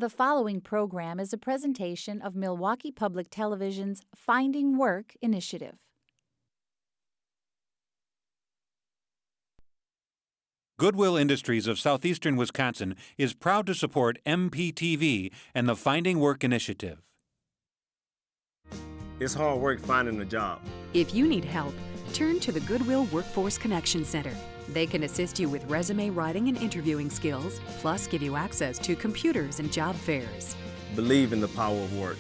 The following program is a presentation of Milwaukee Public Television's Finding Work initiative. Goodwill Industries of southeastern Wisconsin is proud to support MPTV and the Finding Work initiative. It's hard work finding a job. If you need help, turn to the Goodwill Workforce Connection Center. They can assist you with resume writing and interviewing skills, plus give you access to computers and job fairs. Believe in the power of work.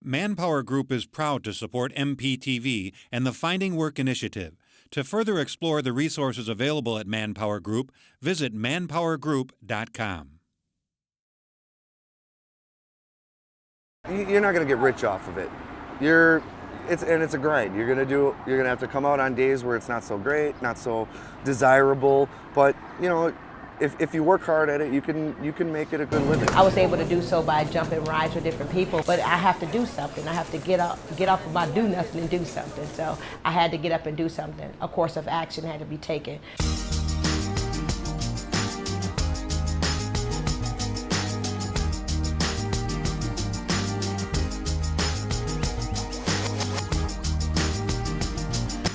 Manpower Group is proud to support MPTV and the Finding Work initiative. To further explore the resources available at Manpower Group, visit manpowergroup.com. You're not going to get rich off of it. It's a grind. You're gonna have to come out on days where it's not so great, not so desirable. But you know, if you work hard at it, you can make it a good living. I was able to do so by jumping rides with different people, but I have to do something. I have to get off of my do nothing and do something. So I had to get up and do something. A course of action had to be taken.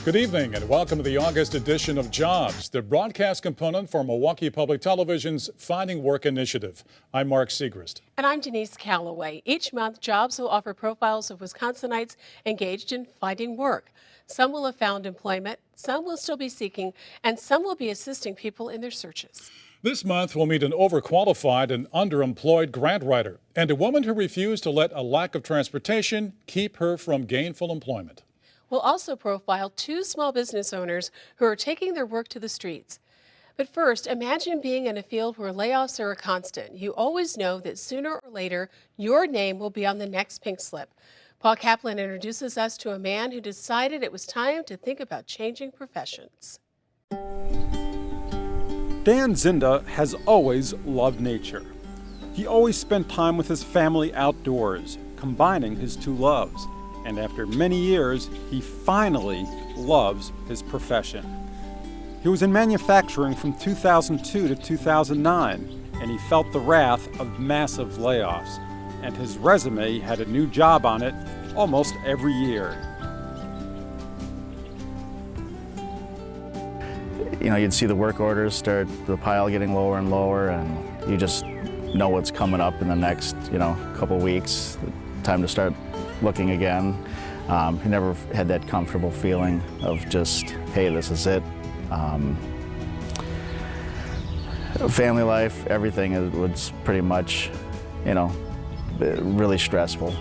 Good evening and welcome to the August edition of Jobs, the broadcast component for Milwaukee Public Television's Finding Work initiative. I'm Mark Siegrist. And I'm Denise Callaway. Each month, Jobs will offer profiles of Wisconsinites engaged in finding work. Some will have found employment, some will still be seeking, and some will be assisting people in their searches. This month, we'll meet an overqualified and underemployed grant writer and a woman who refused to let a lack of transportation keep her from gainful employment. We'll also profile two small business owners who are taking their work to the streets. But first, imagine being in a field where layoffs are a constant. You always know that sooner or later, your name will be on the next pink slip. Paul Kaplan introduces us to a man who decided it was time to think about changing professions. Dan Zinda has always loved nature. He always spent time with his family outdoors, combining his two loves. And after many years, he finally loves his profession. He was in manufacturing from 2002 to 2009, and he felt the wrath of massive layoffs. And his resume had a new job on it almost every year. You know, you'd see the work orders start, the pile getting lower and lower, and you just know what's coming up in the next, couple weeks. Time to start looking again. He never had that comfortable feeling of just, hey, this is it. Family life, everything was pretty much, really stressful.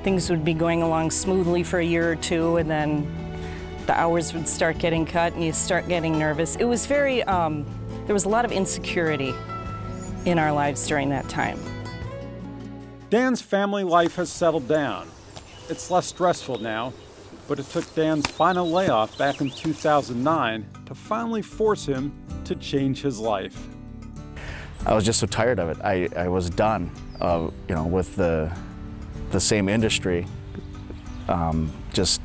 Things would be going along smoothly for a year or two, and then the hours would start getting cut and you start getting nervous. It was very, there was a lot of insecurity in our lives during that time. Dan's family life has settled down. It's less stressful now, but it took Dan's final layoff back in 2009 to finally force him to change his life. I was just so tired of it. I was done, with the same industry, just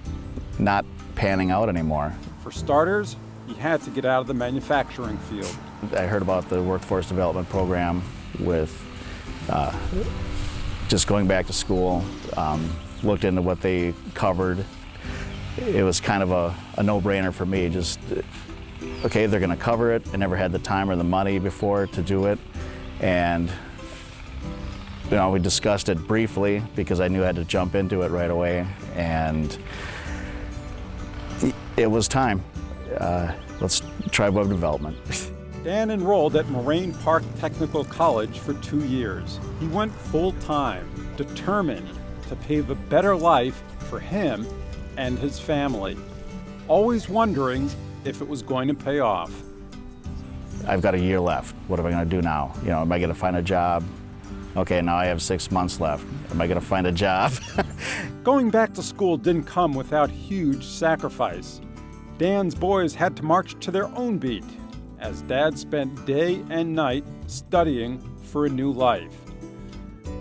not panning out anymore. For starters, he had to get out of the manufacturing field. I heard about the workforce development program with just going back to school, looked into what they covered. It was kind of a no-brainer for me. Just, okay, they're gonna cover it. I never had the time or the money before to do it. And, we discussed it briefly because I knew I had to jump into it right away. And it was time. Let's try web development. Dan enrolled at Moraine Park Technical College for 2 years. He went full-time, determined to pave a better life for him and his family, always wondering if it was going to pay off. I've got a year left. What am I going to do now? Am I going to find a job? Okay, now I have 6 months left. Am I going to find a job? Going back to school didn't come without huge sacrifice. Dan's boys had to march to their own beat, as Dad spent day and night studying for a new life.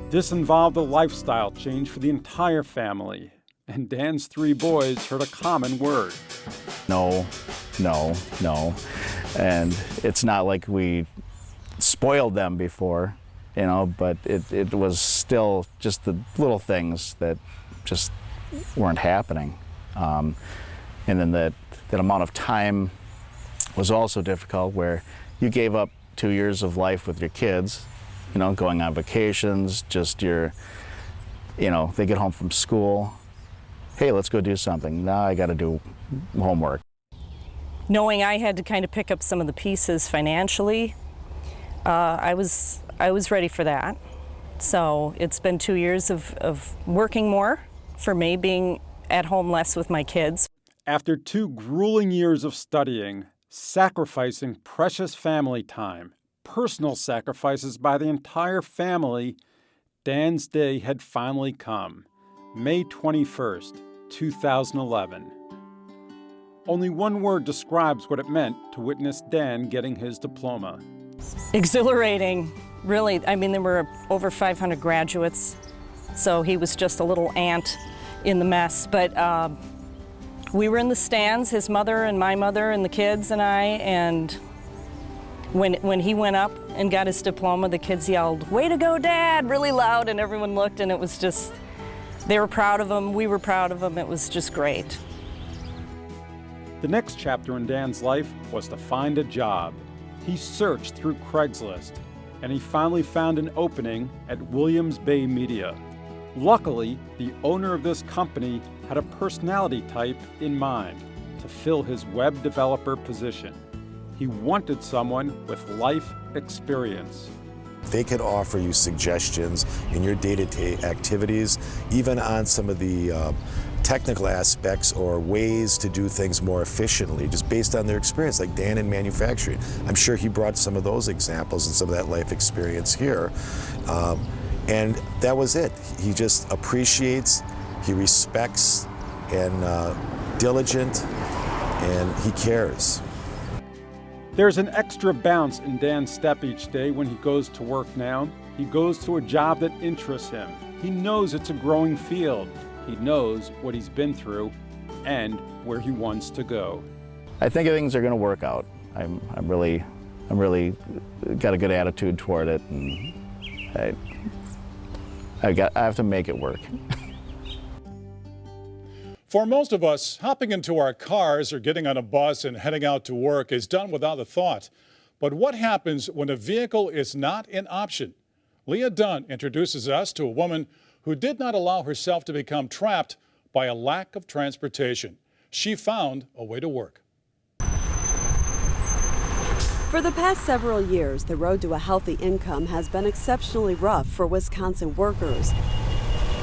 This involved a lifestyle change for the entire family, and Dan's 3 boys heard a common word. No, no, no. And it's not like we spoiled them before, you know, but it was still just the little things that just weren't happening. And then that amount of time was also difficult, where you gave up 2 years of life with your kids, you know, going on vacations, just they get home from school. Hey, let's go do something. Now I got to do homework. Knowing I had to kind of pick up some of the pieces financially, I was ready for that. So it's been 2 years of working more for me, being at home less with my kids. After 2 grueling years of studying, sacrificing precious family time, personal sacrifices by the entire family, Dan's day had finally come, May 21st, 2011. Only one word describes what it meant to witness Dan getting his diploma. Exhilarating, really. I mean, there were over 500 graduates, so he was just a little ant in the mess. But we were in the stands, his mother and my mother and the kids and I, and when he went up and got his diploma, the kids yelled, "Way to go, Dad!" really loud, and everyone looked, and it was just, they were proud of him, we were proud of him. It was just great. The next chapter in Dan's life was to find a job. He searched through Craigslist, and he finally found an opening at Williams Bay Media. Luckily, the owner of this company had a personality type in mind to fill his web developer position. He wanted someone with life experience. They can offer you suggestions in your day-to-day activities, even on some of the technical aspects or ways to do things more efficiently, just based on their experience, like Dan in manufacturing. I'm sure he brought some of those examples and some of that life experience here. And that was it. He just appreciates, he respects, and diligent, and he cares. There's an extra bounce in Dan's step each day when he goes to work now. He goes to a job that interests him. He knows it's a growing field. He knows what he's been through and where he wants to go. I think things are going to work out. I'm really got a good attitude toward it, and I have to make it work. For most of us, hopping into our cars or getting on a bus and heading out to work is done without a thought. But what happens when a vehicle is not an option? Leah Dunn introduces us to a woman who did not allow herself to become trapped by a lack of transportation. She found a way to work. For the past several years, the road to a healthy income has been exceptionally rough for Wisconsin workers.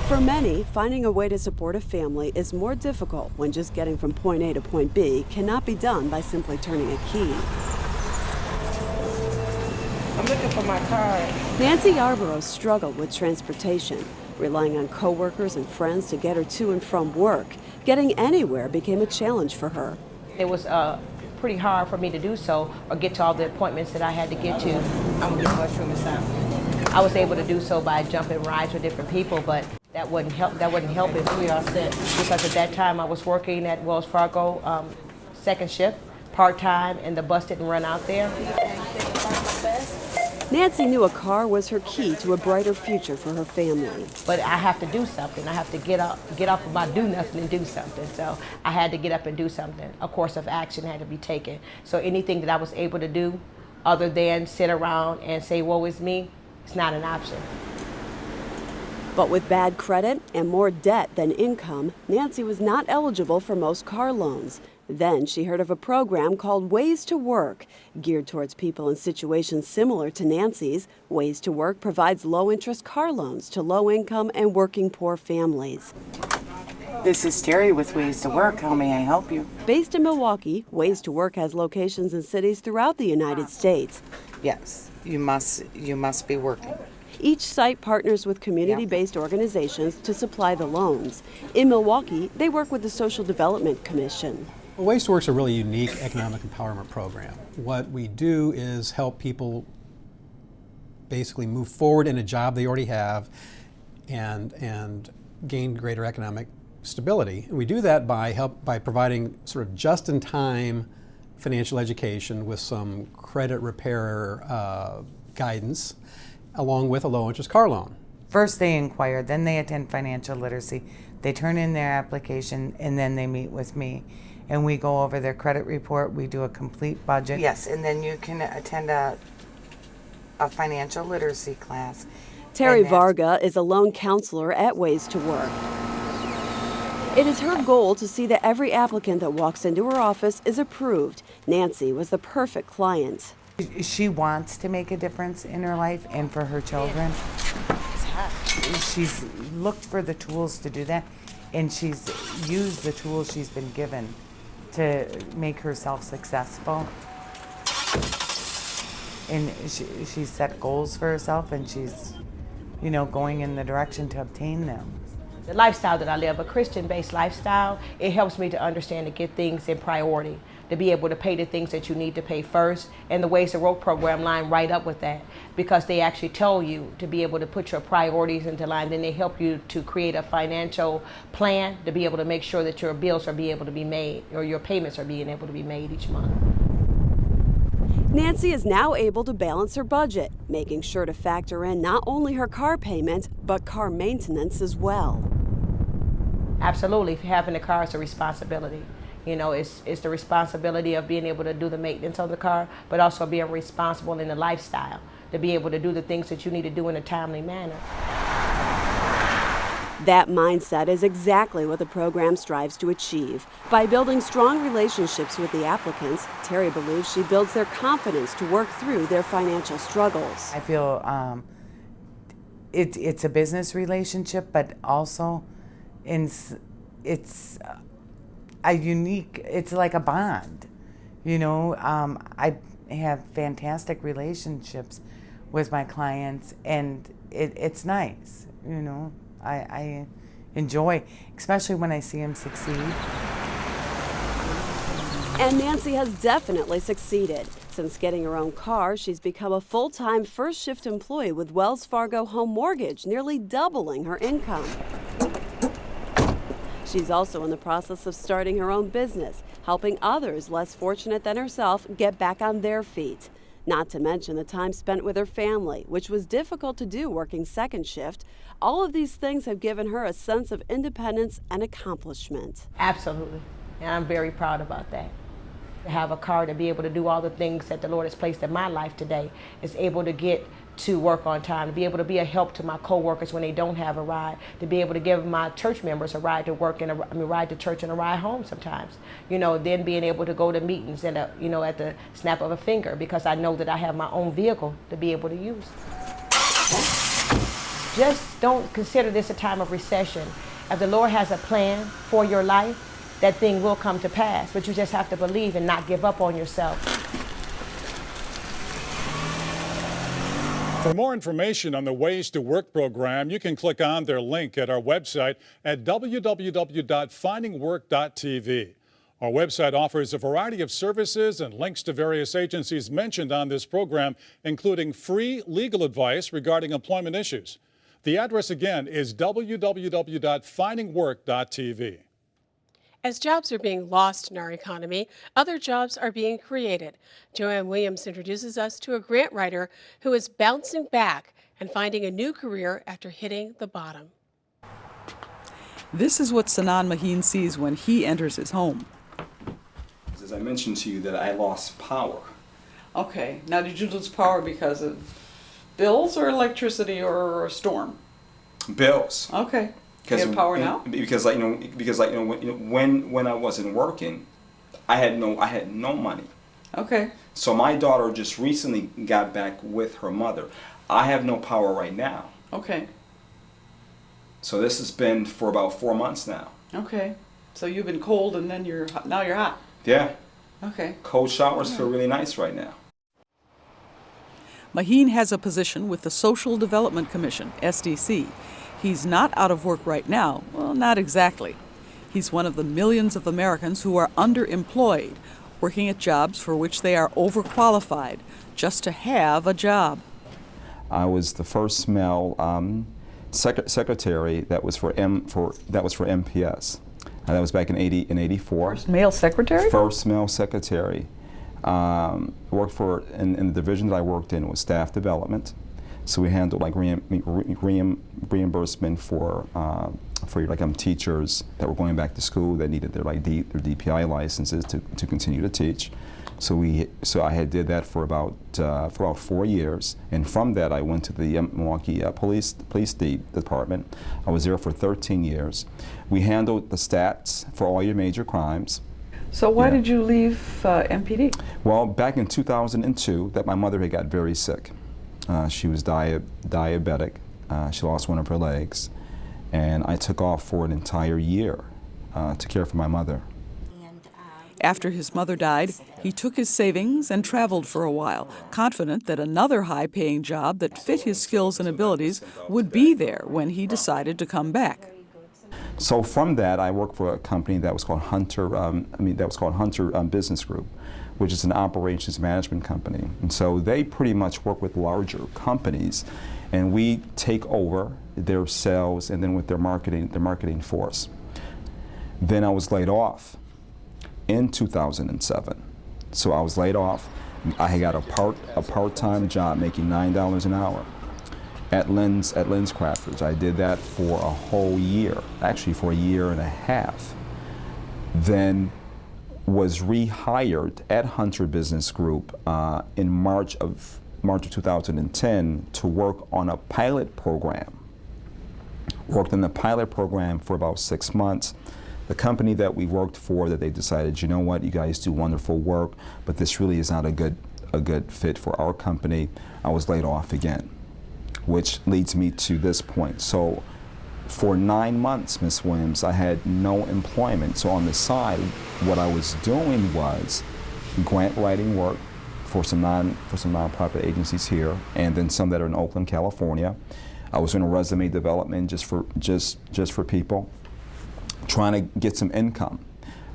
For many, finding a way to support a family is more difficult when just getting from point A to point B cannot be done by simply turning a key. I'm looking for my card. Nancy Yarborough struggled with transportation, relying on coworkers and friends to get her to and from work. Getting anywhere became a challenge for her. It was pretty hard for me to do so or get to all the appointments that I had to get to. I'm gonna get mushroom inside. I was able to do so by jumping rides with different people, but that wouldn't help. That wouldn't help if we are set, because at that time I was working at Wells Fargo second shift, part-time, and the bus didn't run out there. Nancy knew a car was her key to a brighter future for her family. But I have to do something. I have to get off of my do nothing and do something. So I had to get up and do something. A course of action had to be taken. So anything that I was able to do other than sit around and say, woe is me, it's not an option. But with bad credit and more debt than income, Nancy was not eligible for most car loans. Then she heard of a program called Ways to Work, geared towards people in situations similar to Nancy's. Ways to Work provides low-interest car loans to low-income and working poor families. This is Terry with Ways to Work. How may I help you? Based in Milwaukee, Ways to Work has locations in cities throughout the United States. Yes, you must be working. Each site partners with community-based organizations to supply the loans. In Milwaukee, they work with the Social Development Commission. Well, Ways to Work is a really unique economic empowerment program. What we do is help people basically move forward in a job they already have and gain greater economic stability. And we do that by providing sort of just-in-time financial education with some credit repair guidance along with a low-interest car loan. First they inquire, then they attend financial literacy, they turn in their application, and then they meet with me. And we go over their credit report, we do a complete budget. Yes, and then you can attend a financial literacy class. Terry Varga is a loan counselor at Ways to Work. It is her goal to see that every applicant that walks into her office is approved. Nancy was the perfect client. She wants to make a difference in her life and for her children. She's looked for the tools to do that, and she's used the tools she's been given to make herself successful. And she's set goals for herself, and she's, you know, going in the direction to obtain them. The lifestyle that I live, a Christian-based lifestyle, it helps me to understand to get things in priority, to be able to pay the things that you need to pay first, and the Ways to Work program line right up with that, because they actually tell you to be able to put your priorities into line. Then they help you to create a financial plan to be able to make sure that your bills are being able to be made, or your payments are being able to be made each month. Nancy is now able to balance her budget, making sure to factor in not only her car payment, but car maintenance as well. Absolutely, having a car is a responsibility. You know, it's the responsibility of being able to do the maintenance of the car, but also being responsible in the lifestyle, to be able to do the things that you need to do in a timely manner. That mindset is exactly what the program strives to achieve. By building strong relationships with the applicants, Terry believes she builds their confidence to work through their financial struggles. I feel it's a business relationship, but also it's a unique, it's like a bond. You know, I have fantastic relationships with my clients, and it's nice, you know. I enjoy, especially when I see them succeed. And Nancy has definitely succeeded. Since getting her own car, she's become a full-time first-shift employee with Wells Fargo Home Mortgage, nearly doubling her income. She's also in the process of starting her own business, helping others less fortunate than herself get back on their feet. Not to mention the time spent with her family, which was difficult to do working second shift. All of these things have given her a sense of independence and accomplishment. Absolutely, and I'm very proud about that. To have a car to be able to do all the things that the Lord has placed in my life today, is able to get to work on time, to be able to be a help to my coworkers when they don't have a ride, to be able to give my church members a ride to work and a ride to church and a ride home sometimes. You know, then being able to go to meetings and you know, at the snap of a finger, because I know that I have my own vehicle to be able to use. Just don't consider this a time of recession. If the Lord has a plan for your life, that thing will come to pass, but you just have to believe and not give up on yourself. For more information on the Ways to Work program, you can click on their link at our website at www.findingwork.tv. Our website offers a variety of services and links to various agencies mentioned on this program, including free legal advice regarding employment issues. The address again is www.findingwork.tv. As jobs are being lost in our economy, other jobs are being created. Joanne Williams introduces us to a grant writer who is bouncing back and finding a new career after hitting the bottom. This is what Sanan Maheen sees when he enters his home. As I mentioned to you, that I lost power. Okay, now did you lose power because of bills or electricity or a storm? Bills. Okay. You have power now? Because when I wasn't working, I had no money. Okay. So my daughter just recently got back with her mother. I have no power right now. Okay. So this has been for about 4 months now. Okay. So you've been cold and then now you're hot. Yeah. Okay. Cold showers feel really nice right now. Maheen has a position with the Social Development Commission, SDC. He's not out of work right now. Well, not exactly. He's one of the millions of Americans who are underemployed, working at jobs for which they are overqualified, just to have a job. I was the first male secretary that was for MPS. That was back in '84. First male secretary? First male secretary. Worked for, in the division that I worked in was staff development. So we handled like reimbursement for like teachers that were going back to school that needed their DPI licenses to continue to teach. So I had did that for about 4 years, and from that I went to the Milwaukee Police Department. I was there for 13 years. We handled the stats for all your major crimes. So why did you leave MPD? Well, back in 2002, that my mother had got very sick. She was diabetic. She lost one of her legs, and I took off for an entire year to care for my mother. After his mother died, he took his savings and traveled for a while, confident that another high-paying job that fit his skills and abilities would be there when he decided to come back. So from that, I worked for a company that was called Hunter Business Group, which is an operations management company. And so they pretty much work with larger companies, and we take over their sales and then with their marketing force. Then I was laid off in 2007. So I was laid off. I had got a part-time job making $9 an hour at Lynn's Crafters. I did that for a whole year, actually for a year and a half. Then was rehired at Hunter Business Group in March of 2010 to work on a pilot program. Worked in the pilot program for about 6 months. The company that we worked for, that they decided, you know what, you guys do wonderful work, but this really is not a good fit for our company. I was laid off again, which leads me to this point. So for 9 months, Ms. Williams, I had no employment. So on the side, what I was doing was grant writing work for some nonprofit agencies here, and then some that are in Oakland, California. I was doing resume development just for people, trying to get some income.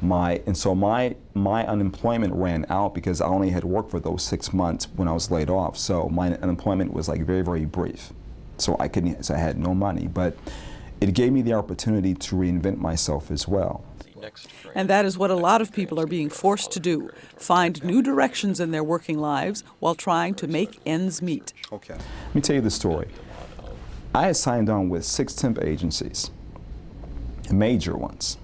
My unemployment ran out because I only had worked for those 6 months when I was laid off. So my unemployment was like very, very brief. So I had no money, but it gave me the opportunity to reinvent myself as well. And that is what a lot of people are being forced to do, find new directions in their working lives while trying to make ends meet. Okay. Let me tell you the story. I had signed on with 6 temp agencies, major ones.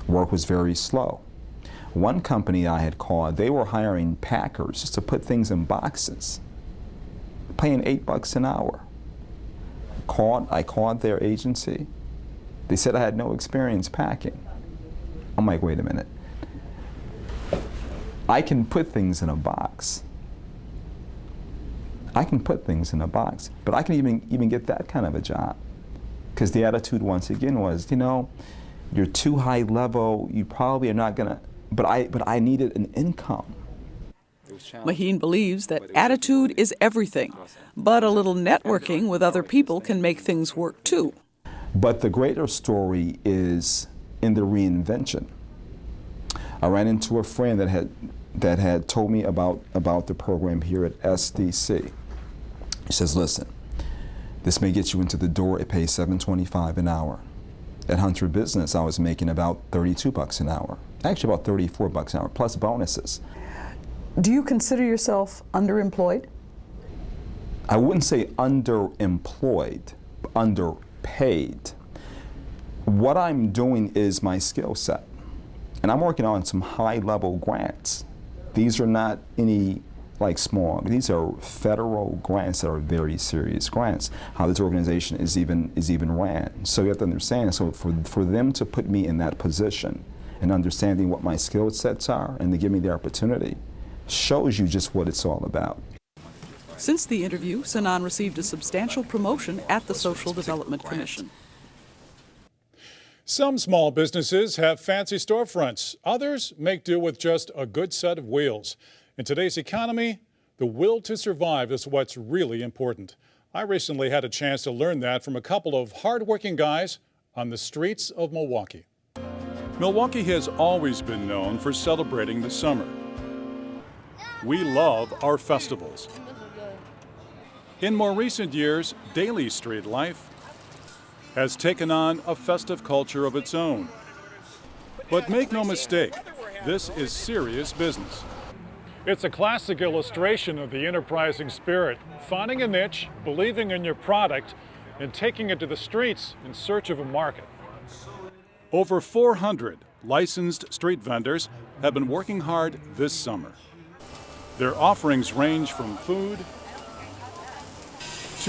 Work was very slow. One company I had called, they were hiring packers just to put things in boxes, paying $8 an hour. I called their agency. They said I had no experience packing. I'm like, wait a minute. I can put things in a box. I can put things in a box, but I can even get that kind of a job. Because the attitude once again was, you know, you're too high level, you probably are not gonna, but I needed an income. Maheen believes that attitude is everything, but a little networking with other people can make things work too. But the greater story is in the reinvention. I ran into a friend that had told me about the program here at SDC. He says, listen, this may get you into the door. It pays $7.25 an hour. At Hunter Business, I was making about $32 an hour. Actually, about $34 an hour, plus bonuses. Do you consider yourself underemployed? I wouldn't say underemployed, but underpaid. What I'm doing is my skill set. And I'm working on some high-level grants. These are not any small. These are federal grants that are very serious grants. How this organization is even ran. So you have to understand. So for them to put me in that position and understanding what my skill sets are and to give me the opportunity shows you just what it's all about. Since the interview, Sanan received a substantial promotion at the Social Development Commission. Some small businesses have fancy storefronts. Others make do with just a good set of wheels. In today's economy, the will to survive is what's really important. I recently had a chance to learn that from a couple of hardworking guys on the streets of Milwaukee. Milwaukee has always been known for celebrating the summer. We love our festivals. In more recent years, daily street life has taken on a festive culture of its own. But make no mistake, this is serious business. It's a classic illustration of the enterprising spirit, finding a niche, believing in your product, and taking it to the streets in search of a market. Over 400 licensed street vendors have been working hard this summer. Their offerings range from food to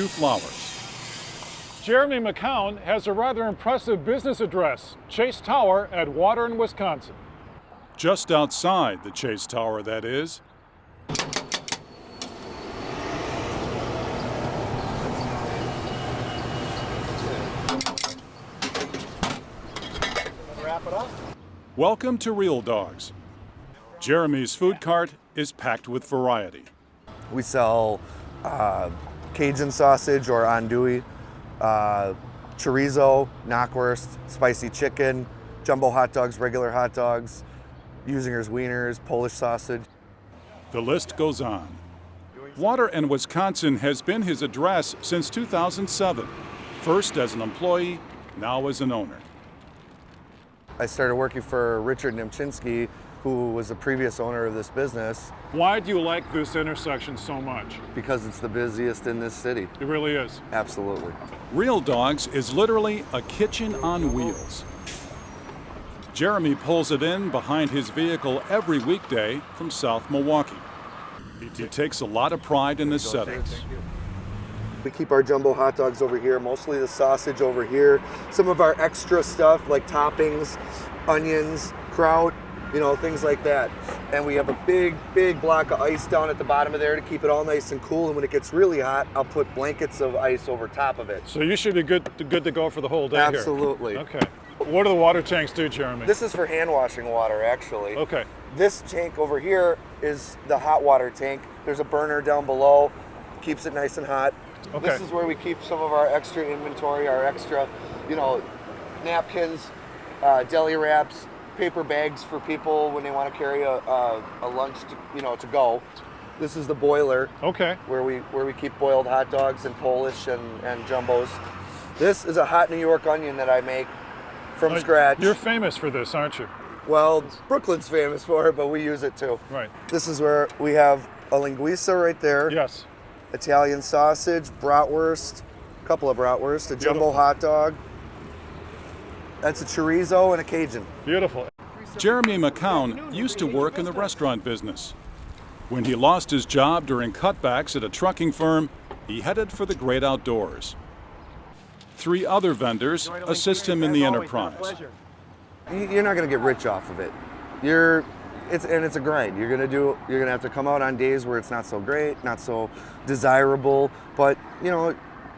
flowers. Jeremy McCown has a rather impressive business address, Chase Tower at Water in Wisconsin. Just outside the Chase Tower, that is. Wrap it up. Welcome to Real Dogs. Jeremy's food cart is packed with variety. We sell Cajun sausage or andouille, chorizo, knockwurst, spicy chicken, jumbo hot dogs, regular hot dogs, Usinger's wieners, Polish sausage. The list goes on. Water in Wisconsin has been his address since 2007, first as an employee, now as an owner. I started working for Richard Nemchinsky, who was the previous owner of this business. Why do you like this intersection so much? Because it's the busiest in this city. It really is. Absolutely. Real Dogs is literally a kitchen on wheels. Jeremy pulls it in behind his vehicle every weekday from South Milwaukee. He takes a lot of pride in this setting. We keep our jumbo hot dogs over here, mostly the sausage over here. Some of our extra stuff like toppings, onions, kraut, you know, things like that. And we have a big block of ice down at the bottom of there to keep it all nice and cool. And when it gets really hot, I'll put blankets of ice over top of it. So you should be good to go for the whole day. Absolutely. Here. Okay. What do the water tanks do, Jeremy? This is for hand washing water, actually. Okay. This tank over here is the hot water tank. There's a burner down below, keeps it nice and hot. Okay. This is where we keep some of our extra inventory, our extra, you know, napkins, deli wraps, paper bags for people when they want to carry a lunch, to go. This is the boiler. Okay. Where we keep boiled hot dogs and Polish and jumbos. This is a hot New York onion that I make from scratch. You're famous for this, aren't you? Well, Brooklyn's famous for it, but we use it too. Right. This is where we have a linguiça right there. Yes. Italian sausage, bratwurst, a couple of bratwurst, a jumbo hot dog. That's a chorizo and a Cajun. Beautiful. Jeremy McCown used to work in the restaurant business. When he lost his job during cutbacks at a trucking firm, he headed for the great outdoors. 3 other vendors assist him in the enterprise. You're not going to get rich off of it. It's a grind. You're going to have to come out on days where it's not so great, not so desirable, but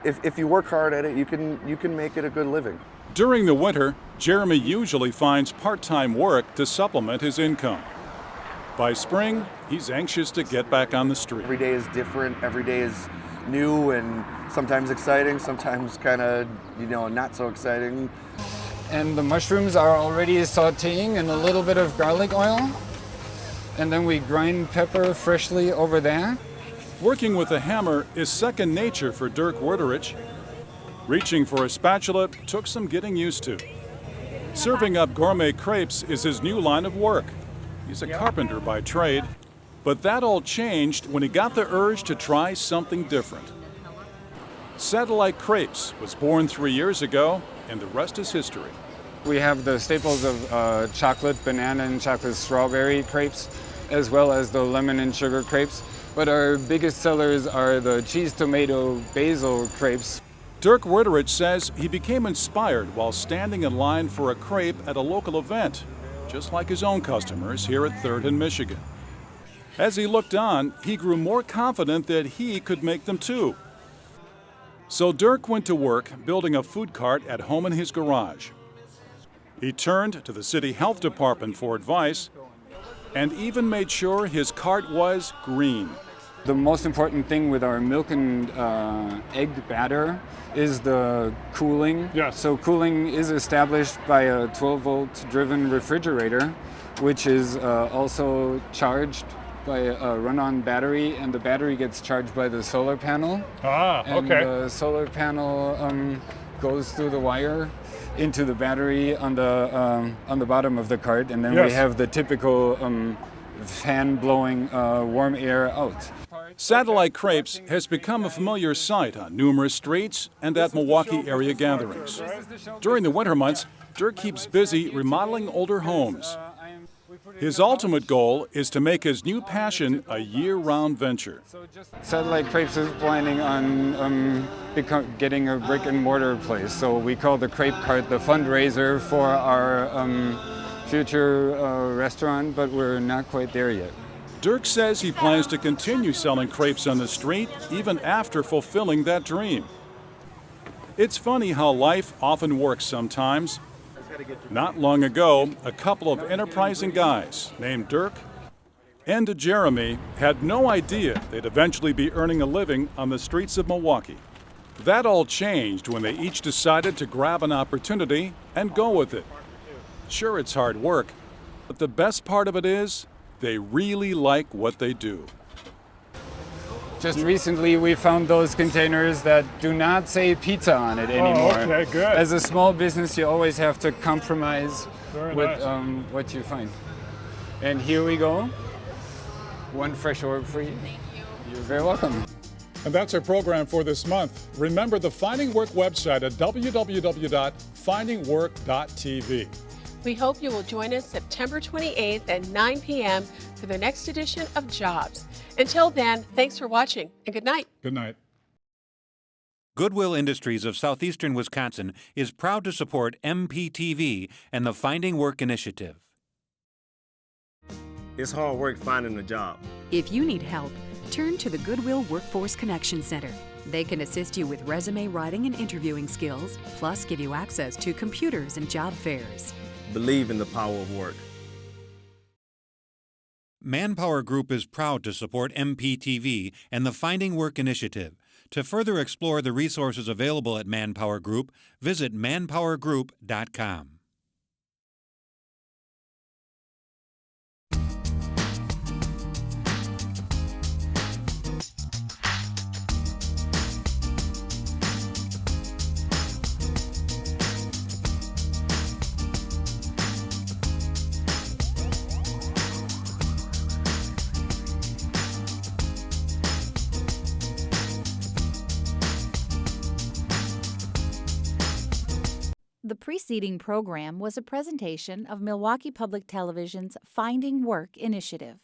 if you work hard at it, you can make it a good living. During the winter, Jeremy usually finds part-time work to supplement his income. By spring, he's anxious to get back on the street. Every day is different. Every day is new and sometimes exciting, sometimes kind of, not so exciting. And the mushrooms are already sauteing in a little bit of garlic oil. And then we grind pepper freshly over that. Working with a hammer is second nature for Dirk Werderich. Reaching for a spatula took some getting used to. Serving up gourmet crepes is his new line of work. He's a carpenter by trade, but that all changed when he got the urge to try something different. Satellite Crepes was born 3 years ago, and the rest is history. We have the staples of chocolate banana and chocolate strawberry crepes, as well as the lemon and sugar crepes. But our biggest sellers are the cheese tomato basil crepes. Dirk Werderich says he became inspired while standing in line for a crepe at a local event, just like his own customers here at 3rd and Michigan. As he looked on, he grew more confident that he could make them too. So Dirk went to work building a food cart at home in his garage. He turned to the city health department for advice and even made sure his cart was green. The most important thing with our milk and egg batter is the cooling. Yes. So cooling is established by a 12-volt driven refrigerator, which is also charged by a run-on battery, and the battery gets charged by the solar panel. Ah, and okay. The solar panel goes through the wire into the battery on the bottom of the cart, and then Yes. we have the typical fan blowing warm air out. Satellite crepes has become a familiar sight on numerous streets and at Milwaukee area gatherings. During the winter months, Dirk keeps busy remodeling older homes. His ultimate goal is to make his new passion a year-round venture. Satellite Crepes is planning on getting a brick and mortar place, so we call the Crepe Cart the fundraiser for our future restaurant, but we're not quite there yet. Dirk says he plans to continue selling crepes on the street even after fulfilling that dream. It's funny how life often works sometimes. Not long ago, a couple of enterprising guys named Dirk and Jeremy had no idea they'd eventually be earning a living on the streets of Milwaukee. That all changed when they each decided to grab an opportunity and go with it. Sure, it's hard work, but the best part of it is they really like what they do. Just recently we found those containers that do not say pizza on it anymore. Oh, okay, good. As a small business, you always have to compromise with what you find. And here we go. One fresh orb for you. Thank you. You're very welcome. And that's our program for this month. Remember the Finding Work website at www.findingwork.tv. We hope you will join us September 28th at 9 p.m. for the next edition of Jobs. Until then, thanks for watching and good night. Good night. Goodwill Industries of Southeastern Wisconsin is proud to support MPTV and the Finding Work Initiative. It's hard work finding a job. If you need help, turn to the Goodwill Workforce Connection Center. They can assist you with resume writing and interviewing skills, plus give you access to computers and job fairs. Believe in the power of work. Manpower Group is proud to support MPTV and the Finding Work Initiative. To further explore the resources available at Manpower Group, visit manpowergroup.com. The preceding program was a presentation of Milwaukee Public Television's Finding Work initiative.